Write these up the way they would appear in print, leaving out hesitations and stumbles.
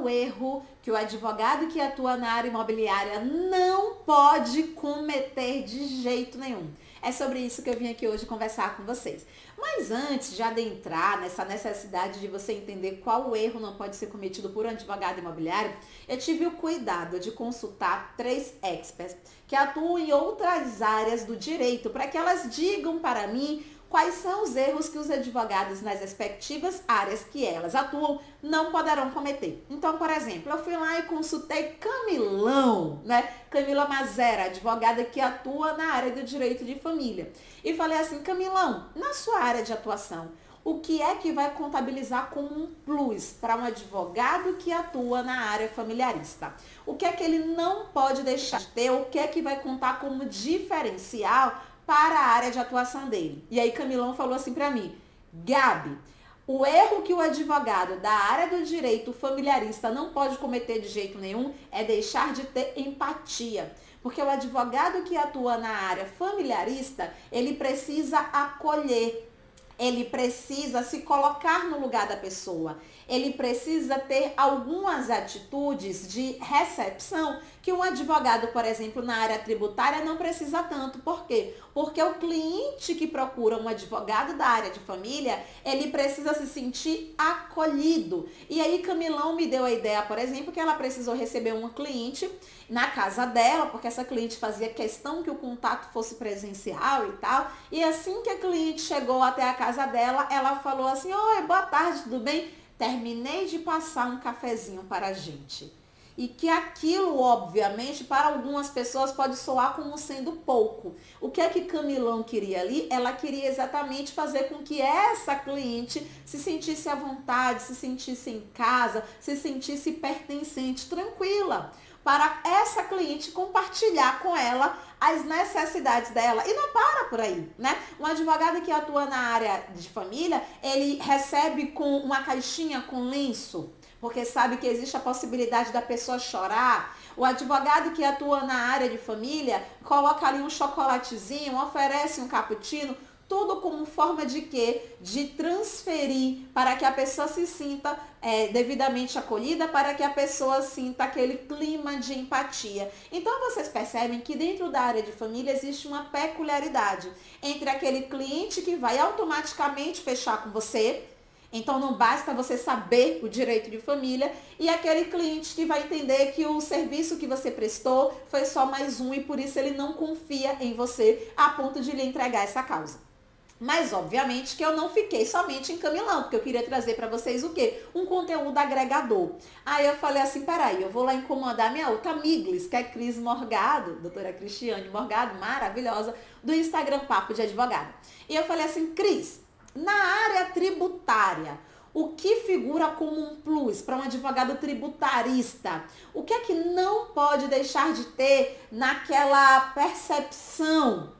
o erro que o advogado que atua na área imobiliária não pode cometer de jeito nenhum? É sobre isso que eu vim aqui hoje conversar com vocês. Mas antes de adentrar nessa necessidade de você entender qual erro não pode ser cometido por um advogado imobiliário, eu tive o cuidado de consultar 3 experts que atuam em outras áreas do direito para que elas digam para mim quais são os erros que os advogados nas respectivas áreas que elas atuam não poderão cometer. Então, por exemplo, eu fui lá e consultei Camilão, Camila Mazera, advogada que atua na área do direito de família. E falei assim, Camilão, na sua área de atuação, o que é que vai contabilizar como um plus para um advogado que atua na área familiarista? O que é que ele não pode deixar de ter? O que é que vai contar como diferencial para a área de atuação dele? E aí Camilão falou assim para mim, Gabi, o erro que o advogado da área do direito familiarista não pode cometer de jeito nenhum é deixar de ter empatia. Porque o advogado que atua na área familiarista, ele precisa acolher, ele precisa se colocar no lugar da pessoa. Ele precisa ter algumas atitudes de recepção que um advogado, por exemplo, na área tributária não precisa tanto. Por quê? Porque o cliente que procura um advogado da área de família, ele precisa se sentir acolhido. E aí Camilão me deu a ideia, por exemplo, que ela precisou receber uma cliente na casa dela, porque essa cliente fazia questão que o contato fosse presencial e tal. E assim que a cliente chegou até a casa dela, ela falou assim, oi, boa tarde, tudo bem? Terminei de passar um cafezinho para a gente. E que aquilo, obviamente, para algumas pessoas pode soar como sendo pouco. O que é que Camilão queria ali? Ela queria exatamente fazer com que essa cliente se sentisse à vontade, se sentisse em casa, se sentisse pertencente, tranquila, para essa cliente compartilhar com ela as necessidades dela. E não para por aí, Um advogado que atua na área de família, ele recebe com uma caixinha com lenço, porque sabe que existe a possibilidade da pessoa chorar. O advogado que atua na área de família, coloca ali um chocolatezinho, oferece um cappuccino, tudo como forma de quê? De transferir para que a pessoa se sinta devidamente acolhida, para que a pessoa sinta aquele clima de empatia. Então vocês percebem que dentro da área de família existe uma peculiaridade entre aquele cliente que vai automaticamente fechar com você, então não basta você saber o direito de família, e aquele cliente que vai entender que o serviço que você prestou foi só mais um e por isso ele não confia em você a ponto de lhe entregar essa causa. Mas, obviamente, que eu não fiquei somente em Camilão, porque eu queria trazer para vocês o quê? Um conteúdo agregador. Aí eu falei assim, peraí, eu vou lá incomodar minha outra amiglis, que é Cris Morgado, doutora Cristiane Morgado, maravilhosa, do Instagram Papo de Advogado. E eu falei assim, Cris, na área tributária, o que figura como um plus para um advogado tributarista? O que é que não pode deixar de ter naquela percepção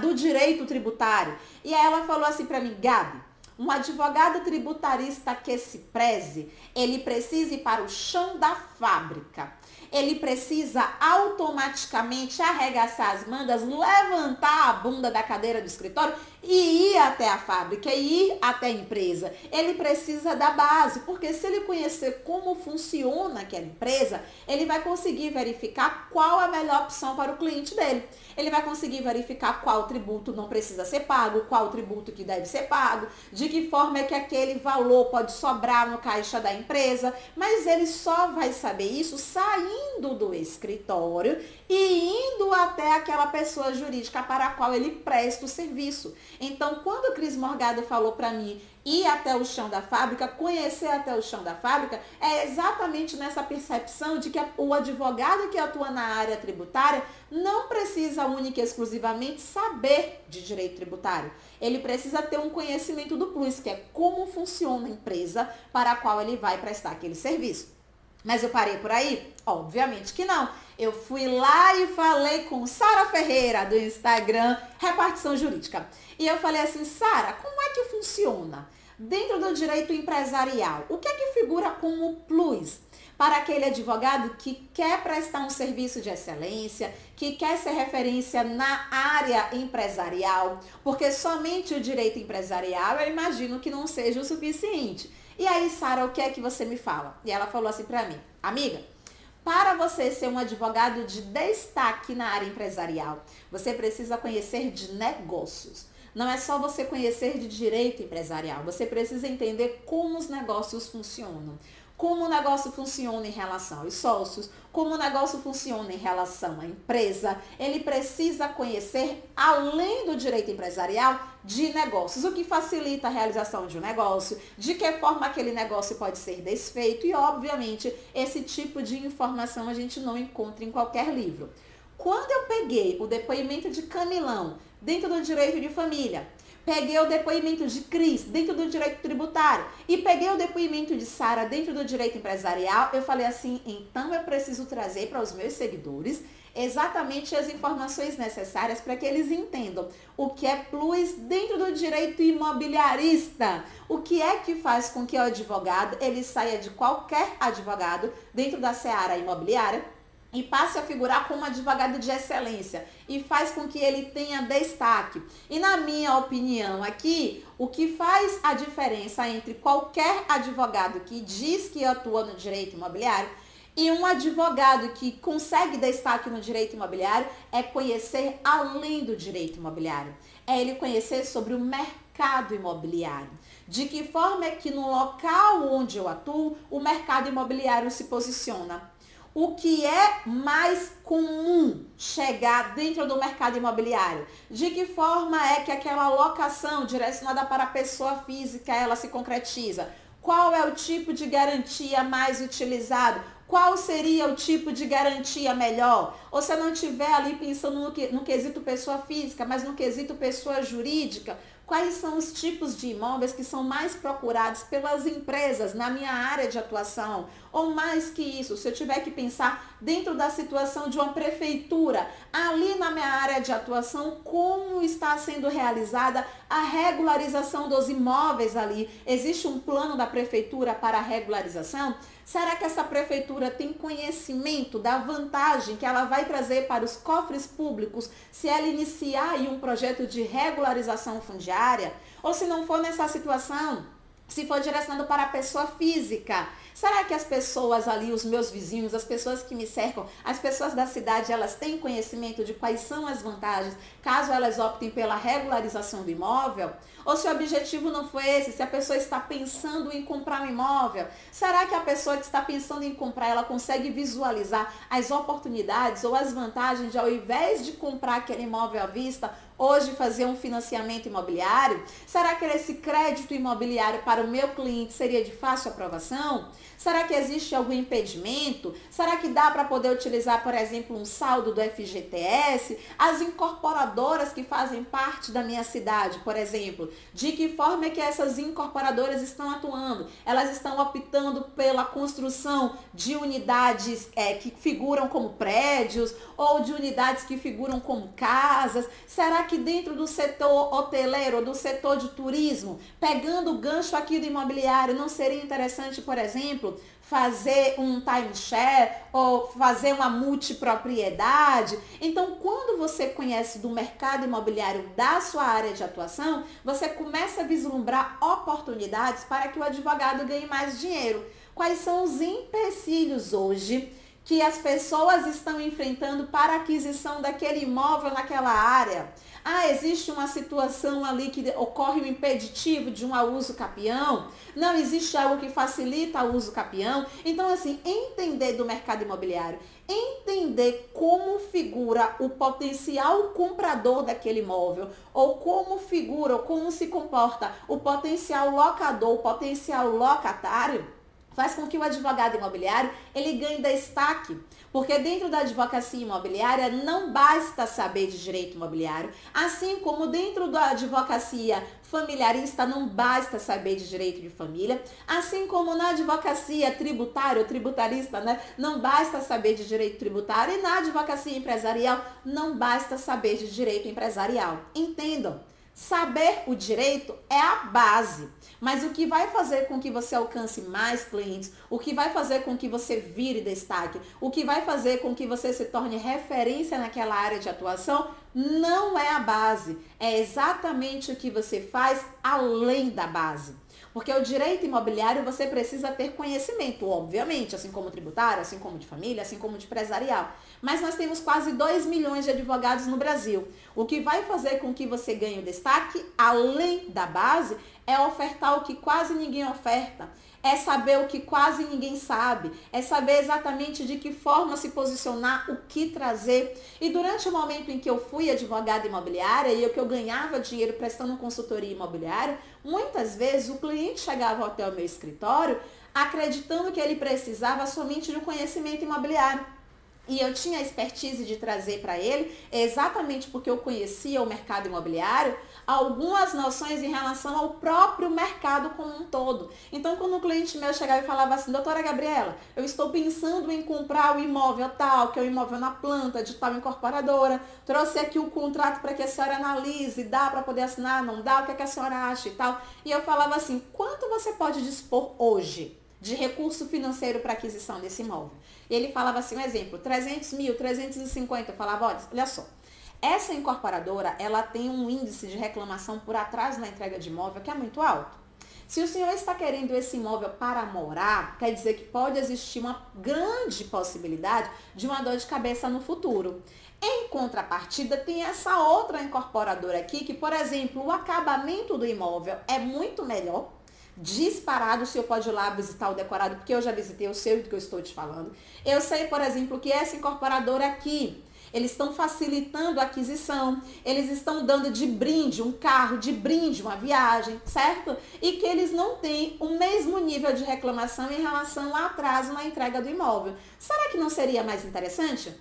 do direito tributário? E aí ela falou assim para mim, Gabi, um advogado tributarista que se preze, ele precisa ir para o chão da fábrica. Ele precisa automaticamente arregaçar as mangas, levantar a bunda da cadeira do escritório e ir até a fábrica, e ir até a empresa. Ele precisa da base, porque se ele conhecer como funciona aquela empresa, ele vai conseguir verificar qual a melhor opção para o cliente dele. Ele vai conseguir verificar qual tributo não precisa ser pago, qual tributo que deve ser pago, de que forma é que aquele valor pode sobrar no caixa da empresa, mas ele só vai saber isso saindo do escritório e indo até aquela pessoa jurídica para a qual ele presta o serviço. Então, quando o Cris Morgado falou para mim ir até o chão da fábrica, conhecer até o chão da fábrica, é exatamente nessa percepção de que o advogado que atua na área tributária não precisa única e exclusivamente saber de direito tributário. Ele precisa ter um conhecimento do plus, que é como funciona a empresa para a qual ele vai prestar aquele serviço. Mas eu parei por aí? Obviamente que não. Eu fui lá e falei com Sara Ferreira, do Instagram Repartição Jurídica. E eu falei assim, Sara, como é que funciona dentro do direito empresarial? O que é que figura como plus para aquele advogado que quer prestar um serviço de excelência, que quer ser referência na área empresarial? Porque somente o direito empresarial eu imagino que não seja o suficiente. E aí, Sara, o que é que você me fala? E ela falou assim pra mim: amiga, para você ser um advogado de destaque na área empresarial, você precisa conhecer de negócios. Não é só você conhecer de direito empresarial, você precisa entender como os negócios funcionam. Como o negócio funciona em relação aos sócios, como o negócio funciona em relação à empresa. Ele precisa conhecer, além do direito empresarial, de negócios, o que facilita a realização de um negócio, de que forma aquele negócio pode ser desfeito e, obviamente, esse tipo de informação a gente não encontra em qualquer livro. Quando eu peguei o depoimento de Camilão dentro do direito de família, peguei o depoimento de Cris dentro do direito tributário e peguei o depoimento de Sara dentro do direito empresarial, eu falei assim, então eu preciso trazer para os meus seguidores exatamente as informações necessárias para que eles entendam o que é plus dentro do direito imobiliarista. O que é que faz com que o advogado, ele saia de qualquer advogado dentro da seara imobiliária e passe a figurar como um advogado de excelência e faz com que ele tenha destaque. E na minha opinião aqui, o que faz a diferença entre qualquer advogado que diz que atua no direito imobiliário e um advogado que consegue destaque no direito imobiliário é conhecer além do direito imobiliário. É ele conhecer sobre o mercado imobiliário. De que forma é que no local onde eu atuo, o mercado imobiliário se posiciona. O que é mais comum chegar dentro do mercado imobiliário? De que forma é que aquela locação direcionada para a pessoa física, ela se concretiza? Qual é o tipo de garantia mais utilizado? Qual seria o tipo de garantia melhor? Ou se eu não estiver ali pensando no quesito pessoa física, mas no quesito pessoa jurídica, quais são os tipos de imóveis que são mais procurados pelas empresas na minha área de atuação? Ou mais que isso, se eu tiver que pensar dentro da situação de uma prefeitura, ali na minha área de atuação, como está sendo realizada a regularização dos imóveis ali? Existe um plano da prefeitura para a regularização? Será que essa prefeitura tem conhecimento da vantagem que ela vai trazer para os cofres públicos se ela iniciar aí um projeto de regularização fundiária? Ou se não for nessa situação, se for direcionado para a pessoa física, será que as pessoas ali, os meus vizinhos, as pessoas que me cercam, as pessoas da cidade, elas têm conhecimento de quais são as vantagens, caso elas optem pela regularização do imóvel? Ou se o objetivo não foi esse, se a pessoa está pensando em comprar um imóvel, será que a pessoa que está pensando em comprar, ela consegue visualizar as oportunidades ou as vantagens de, ao invés de comprar aquele imóvel à vista, hoje fazer um financiamento imobiliário? Será que esse crédito imobiliário para o meu cliente seria de fácil aprovação? Será que existe algum impedimento? Será que dá para poder utilizar, por exemplo, um saldo do FGTS? As incorporadoras que fazem parte da minha cidade, por exemplo, de que forma é que essas incorporadoras estão atuando? Elas estão optando pela construção de unidades que figuram como prédios ou de unidades que figuram como casas? Será que dentro do setor hoteleiro, do setor de turismo, pegando o gancho aqui do imobiliário, não seria interessante, por exemplo, fazer um timeshare ou fazer uma multipropriedade? Então, quando você conhece do mercado imobiliário da sua área de atuação, você começa a vislumbrar oportunidades para que o advogado ganhe mais dinheiro. Quais são os empecilhos hoje que as pessoas estão enfrentando para a aquisição daquele imóvel naquela área? Ah, existe uma situação ali que ocorre um impeditivo de um uso capião? Não existe algo que facilita o uso capião? Então, assim, entender do mercado imobiliário, entender como figura o potencial comprador daquele imóvel, ou como figura, ou como se comporta o potencial locador, o potencial locatário, faz com que o advogado imobiliário ele ganhe destaque. Porque dentro da advocacia imobiliária não basta saber de direito imobiliário, assim como dentro da advocacia familiarista não basta saber de direito de família, assim como na advocacia tributária ou tributarista, né, não basta saber de direito tributário, e na advocacia empresarial não basta saber de direito empresarial. Entendam. Saber o direito é a base, mas o que vai fazer com que você alcance mais clientes, o que vai fazer com que você vire destaque, o que vai fazer com que você se torne referência naquela área de atuação, não é a base, é exatamente o que você faz além da base. Porque o direito imobiliário você precisa ter conhecimento, obviamente, assim como tributário, assim como de família, assim como de empresarial. Mas nós temos quase 2 milhões de advogados no Brasil. O que vai fazer com que você ganhe o destaque, além da base, é ofertar o que quase ninguém oferta. É saber o que quase ninguém sabe, é saber exatamente de que forma se posicionar, o que trazer. E durante o momento em que eu fui advogada imobiliária e que eu ganhava dinheiro prestando consultoria imobiliária, muitas vezes o cliente chegava até o meu escritório acreditando que ele precisava somente de um conhecimento imobiliário. E eu tinha a expertise de trazer para ele, exatamente porque eu conhecia o mercado imobiliário, algumas noções em relação ao próprio mercado como um todo. Então, quando um cliente meu chegava e falava assim, doutora Gabriela, eu estou pensando em comprar o imóvel tal, que é o imóvel na planta de tal incorporadora, trouxe aqui o contrato para que a senhora analise, dá para poder assinar, não dá, o que, é que a senhora acha e tal. E eu falava assim, quanto você pode dispor hoje de recurso financeiro para aquisição desse imóvel? E ele falava assim, um exemplo, 300 mil, 350, eu falava, olha só, essa incorporadora, ela tem um índice de reclamação por atraso na entrega de imóvel que é muito alto. Se o senhor está querendo esse imóvel para morar, quer dizer que pode existir uma grande possibilidade de uma dor de cabeça no futuro. Em contrapartida, tem essa outra incorporadora aqui que, por exemplo, o acabamento do imóvel é muito melhor, disparado. O senhor pode ir lá visitar o decorado, porque eu já visitei, eu sei do que eu estou te falando. Eu sei, por exemplo, que essa incorporadora aqui, eles estão facilitando a aquisição, eles estão dando de brinde um carro, de brinde uma viagem, certo? E que eles não têm o mesmo nível de reclamação em relação ao atraso na entrega do imóvel. Será que não seria mais interessante?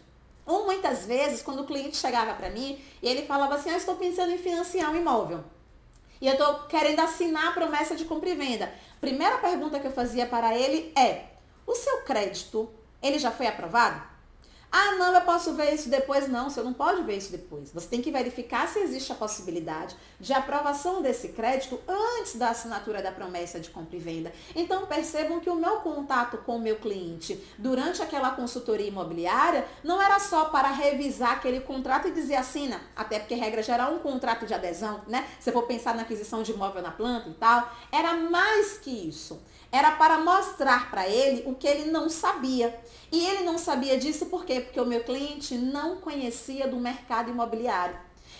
Ou muitas vezes, quando o cliente chegava para mim e ele falava assim, eu estou pensando em financiar um imóvel. E eu estou querendo assinar a promessa de compra e venda. Primeira pergunta que eu fazia para ele é, o seu crédito, ele já foi aprovado? Ah, não, eu posso ver isso depois. Não, você não pode ver isso depois. Você tem que verificar se existe a possibilidade de aprovação desse crédito antes da assinatura da promessa de compra e venda. Então, percebam que o meu contato com o meu cliente durante aquela consultoria imobiliária não era só para revisar aquele contrato e dizer assina, até porque regra geral um contrato de adesão, né? Se for pensar na aquisição de imóvel na planta e tal, era mais que isso. Era para mostrar para ele o que ele não sabia. E ele não sabia disso por quê? Porque o meu cliente não conhecia do mercado imobiliário.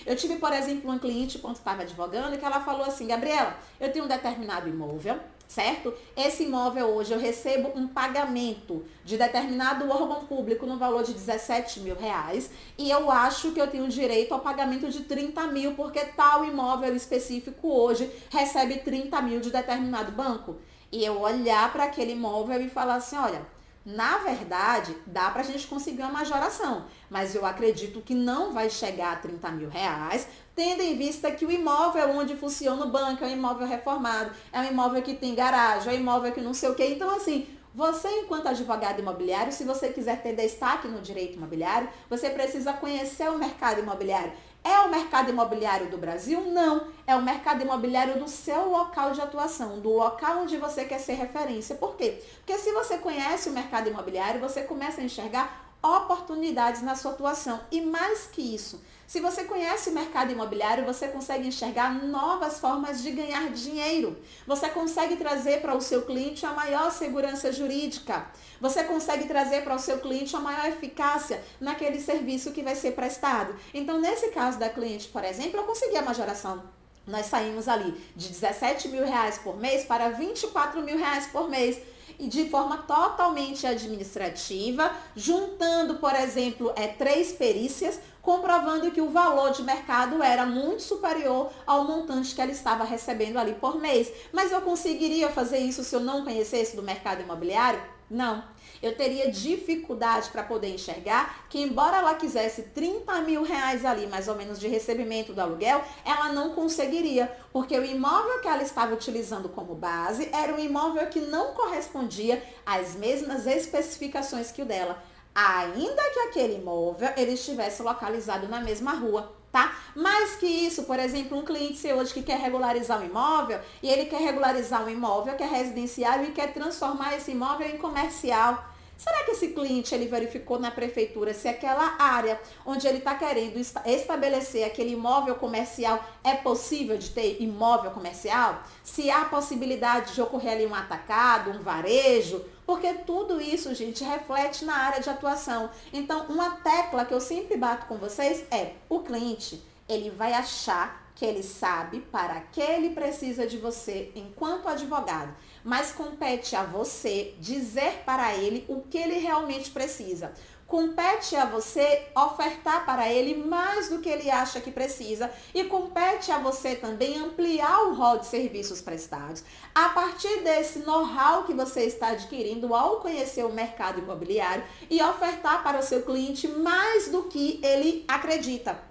Eu tive, por exemplo, uma cliente, quando estava advogando, que ela falou assim, Gabriela, eu tenho um determinado imóvel, certo? Esse imóvel hoje eu recebo um pagamento de determinado órgão público no valor de 17 mil reais e eu acho que eu tenho direito ao pagamento de 30 mil porque tal imóvel específico hoje recebe 30 mil de determinado banco. E eu olhar para aquele imóvel e falar assim, olha, na verdade, dá para a gente conseguir uma majoração, mas eu acredito que não vai chegar a 30 mil reais, tendo em vista que o imóvel onde funciona o banco é um imóvel reformado, é um imóvel que tem garagem, é um imóvel que não sei o quê. Então, assim, você, enquanto advogado imobiliário, se você quiser ter destaque no direito imobiliário, você precisa conhecer o mercado imobiliário. É o mercado imobiliário do Brasil? Não. É o mercado imobiliário do seu local de atuação, do local onde você quer ser referência. Por quê? Porque se você conhece o mercado imobiliário, você começa a enxergar oportunidades na sua atuação. E mais que isso, se você conhece o mercado imobiliário, você consegue enxergar novas formas de ganhar dinheiro. Você consegue trazer para o seu cliente a maior segurança jurídica. Você consegue trazer para o seu cliente a maior eficácia naquele serviço que vai ser prestado. Então, nesse caso da cliente, por exemplo, eu consegui a majoração. Nós saímos ali de 17 mil reais por mês para 24 mil reais por mês. E de forma totalmente administrativa, juntando, por exemplo, 3 perícias, comprovando que o valor de mercado era muito superior ao montante que ela estava recebendo ali por mês. Mas eu conseguiria fazer isso se eu não conhecesse do mercado imobiliário? Não. Eu teria dificuldade para poder enxergar que, embora ela quisesse 30 mil reais ali, mais ou menos, de recebimento do aluguel, ela não conseguiria, porque o imóvel que ela estava utilizando como base era um imóvel que não correspondia às mesmas especificações que o dela, ainda que aquele imóvel ele estivesse localizado na mesma rua. Tá? Mais que isso, por exemplo, um cliente seu hoje que quer regularizar um imóvel e ele quer regularizar um imóvel que é residencial e quer transformar esse imóvel em comercial. Será que esse cliente ele verificou na prefeitura se aquela área onde ele está querendo estabelecer aquele imóvel comercial é possível de ter imóvel comercial? Se há possibilidade de ocorrer ali um atacado, um varejo? Porque tudo isso, gente, reflete na área de atuação. Então, uma tecla que eu sempre bato com vocês é: o cliente, ele vai achar que ele sabe para que ele precisa de você enquanto advogado, mas compete a você dizer para ele o que ele realmente precisa. Compete a você ofertar para ele mais do que ele acha que precisa e compete a você também ampliar o rol de serviços prestados. A partir desse know-how que você está adquirindo ao conhecer o mercado imobiliário e ofertar para o seu cliente mais do que ele acredita.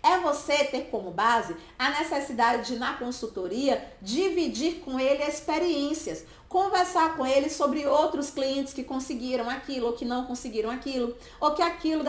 É você ter como base a necessidade de, na consultoria, dividir com ele experiências, conversar com ele sobre outros clientes que conseguiram aquilo ou que não conseguiram aquilo, ou que aquilo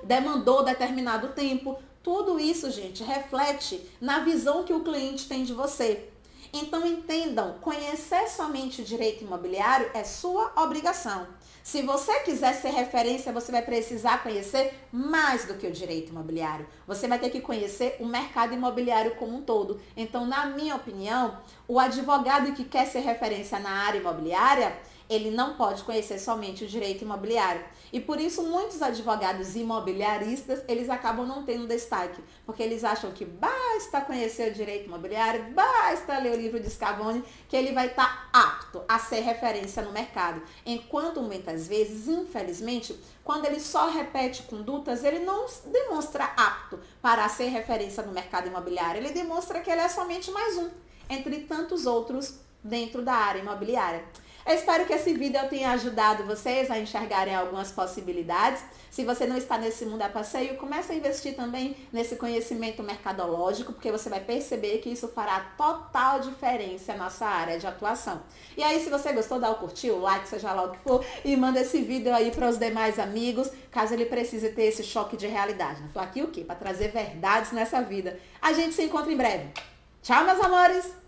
demandou determinado tempo. Tudo isso, gente, reflete na visão que o cliente tem de você. Então entendam, conhecer somente o direito imobiliário é sua obrigação. Se você quiser ser referência, você vai precisar conhecer mais do que o direito imobiliário. Você vai ter que conhecer o mercado imobiliário como um todo. Então, na minha opinião, o advogado que quer ser referência na área imobiliária, ele não pode conhecer somente o direito imobiliário. E por isso muitos advogados imobiliaristas, eles acabam não tendo destaque, porque eles acham que basta conhecer o direito imobiliário, basta ler o livro de Scavone, que ele vai estar apto a ser referência no mercado. Enquanto muitas vezes, infelizmente, quando ele só repete condutas, ele não demonstra apto para ser referência no mercado imobiliário, ele demonstra que ele é somente mais um, entre tantos outros dentro da área imobiliária. Eu espero que esse vídeo tenha ajudado vocês a enxergarem algumas possibilidades. Se você não está nesse mundo a passeio, comece a investir também nesse conhecimento mercadológico, porque você vai perceber que isso fará total diferença na nossa área de atuação. E aí, se você gostou, dá o curtir, o like, seja lá o que for, e manda esse vídeo aí para os demais amigos, caso ele precise ter esse choque de realidade. Estou aqui o quê? Para trazer verdades nessa vida. A gente se encontra em breve. Tchau, meus amores!